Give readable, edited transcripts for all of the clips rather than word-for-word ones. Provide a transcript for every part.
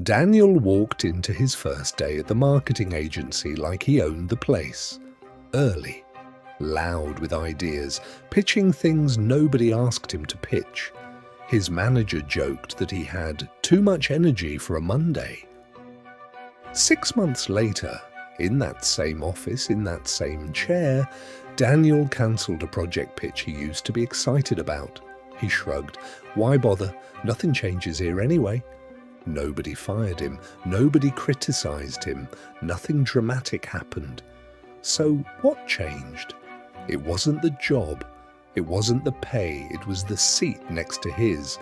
Daniel walked into his first day at the marketing agency like he owned the place. Early, loud with ideas, pitching things nobody asked him to pitch. His manager joked that he had too much energy for a Monday. 6 months later, in that same office, in that same chair, Daniel cancelled a project pitch he used to be excited about. He shrugged. Why bother? Nothing changes here anyway. Nobody fired him. Nobody criticized him. Nothing dramatic happened. So what changed? It wasn't the job. It wasn't the pay. It was the seat next to his.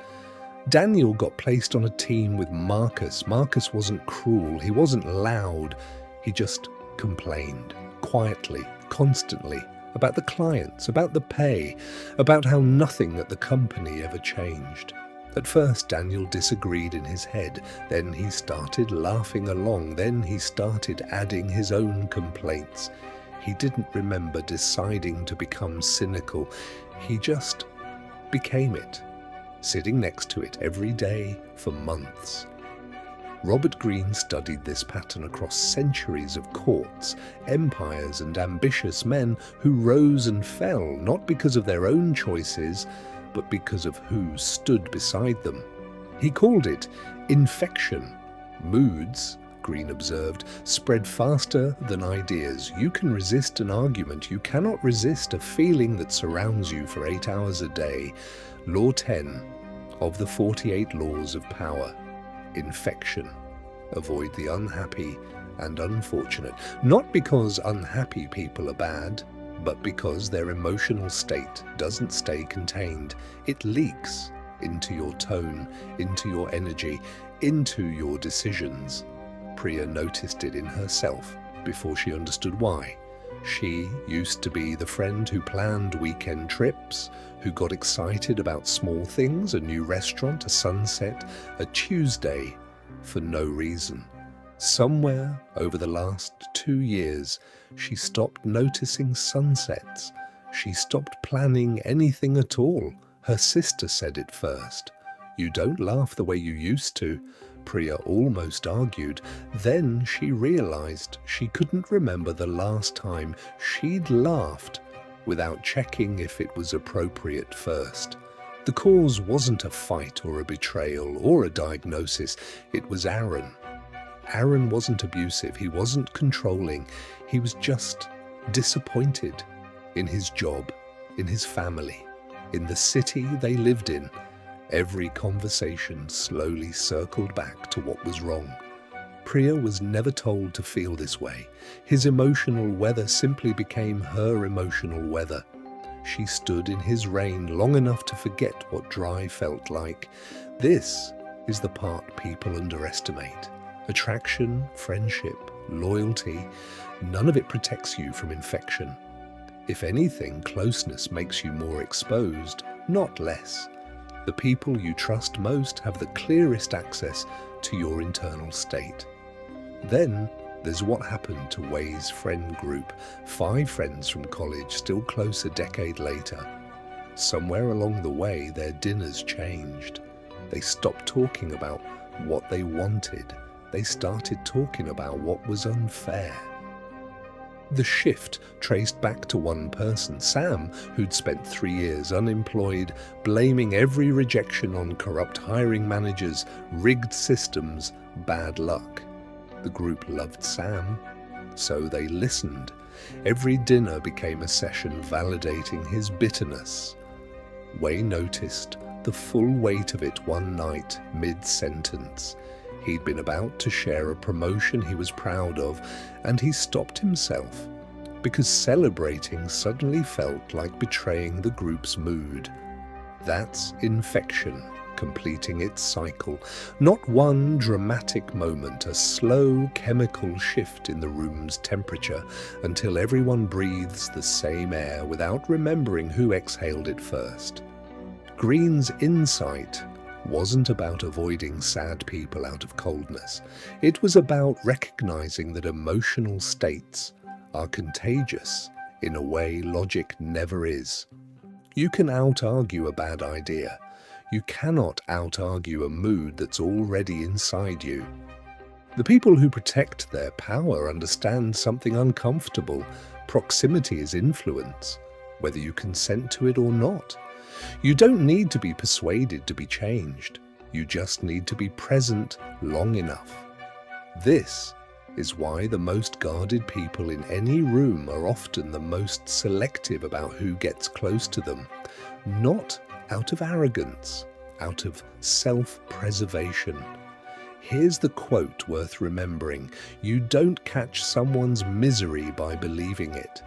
Daniel got placed on a team with Marcus. Marcus wasn't cruel. He wasn't loud. He just complained, quietly, constantly, about the clients, about the pay, about how nothing at the company ever changed. At first, Daniel disagreed in his head. Then he started laughing along. Then he started adding his own complaints. He didn't remember deciding to become cynical. He just became it, sitting next to it every day for months. Robert Greene studied this pattern across centuries of courts, empires, and ambitious men who rose and fell not because of their own choices, but because of who stood beside them. He called it infection. Moods, Greene observed, spread faster than ideas. You can resist an argument. You cannot resist a feeling that surrounds you for 8 hours a day. Law 10 of the 48 Laws of Power. Infection. Avoid the unhappy and unfortunate. Not because unhappy people are bad, but because their emotional state doesn't stay contained. It leaks into your tone, into your energy, into your decisions. Priya noticed it in herself before she understood why. She used to be the friend who planned weekend trips, who got excited about small things, a new restaurant, a sunset, a Tuesday, for no reason. Somewhere over the last 2 years, she stopped noticing sunsets. She stopped planning anything at all. Her sister said it first. "You don't laugh the way you used to," Priya almost argued. Then she realized she couldn't remember the last time she'd laughed without checking if it was appropriate first. The cause wasn't a fight or a betrayal or a diagnosis. It was Aaron. Aaron wasn't abusive. He wasn't controlling. He was just disappointed in his job, in his family, in the city they lived in. Every conversation slowly circled back to what was wrong. Priya was never told to feel this way. His emotional weather simply became her emotional weather. She stood in his rain long enough to forget what dry felt like. This is the part people underestimate. Attraction, friendship, loyalty, none of it protects you from infection. If anything, closeness makes you more exposed, not less. The people you trust most have the clearest access to your internal state. Then there's what happened to Wei's friend group, 5 friends from college, still close a decade later. Somewhere along the way, their dinners changed. They stopped talking about what they wanted. They started talking about what was unfair. The shift traced back to one person, Sam, who'd spent 3 years unemployed, blaming every rejection on corrupt hiring managers, rigged systems, bad luck. The group loved Sam, so they listened. Every dinner became a session validating his bitterness. Wei noticed the full weight of it one night, mid-sentence. He'd been about to share a promotion he was proud of, and he stopped himself because celebrating suddenly felt like betraying the group's mood. That's infection completing its cycle. Not one dramatic moment, a slow chemical shift in the room's temperature until everyone breathes the same air without remembering who exhaled it first. Greene's insight wasn't about avoiding sad people out of coldness. It was about recognizing that emotional states are contagious in a way logic never is. You can out-argue a bad idea. You cannot out-argue a mood that's already inside you. The people who protect their power understand something uncomfortable. Proximity is influence, whether you consent to it or not. You don't need to be persuaded to be changed. You just need to be present long enough. This is why the most guarded people in any room are often the most selective about who gets close to them. Not out of arrogance, out of self-preservation. Here's the quote worth remembering: "You don't catch someone's misery by believing it.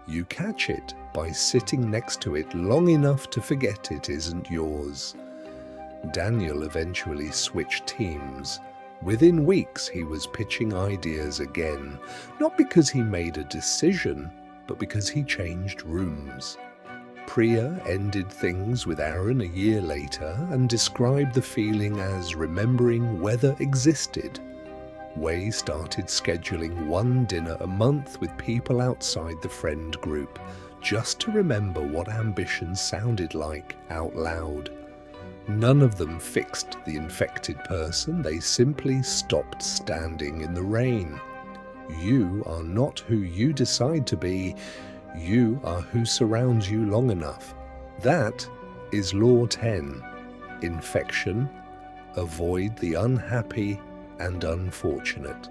You catch it by sitting next to it long enough to forget it isn't yours." Daniel eventually switched teams. Within weeks, he was pitching ideas again, not because he made a decision, but because he changed rooms. Priya ended things with Aaron a year later and described the feeling as remembering weather existed. Wei started scheduling one dinner a month with people outside the friend group, just to remember what ambition sounded like out loud. None of them fixed the infected person, they simply stopped standing in the rain. You are not who you decide to be, you are who surrounds you long enough. That is Law 10. Infection. Avoid the unhappy and unfortunate.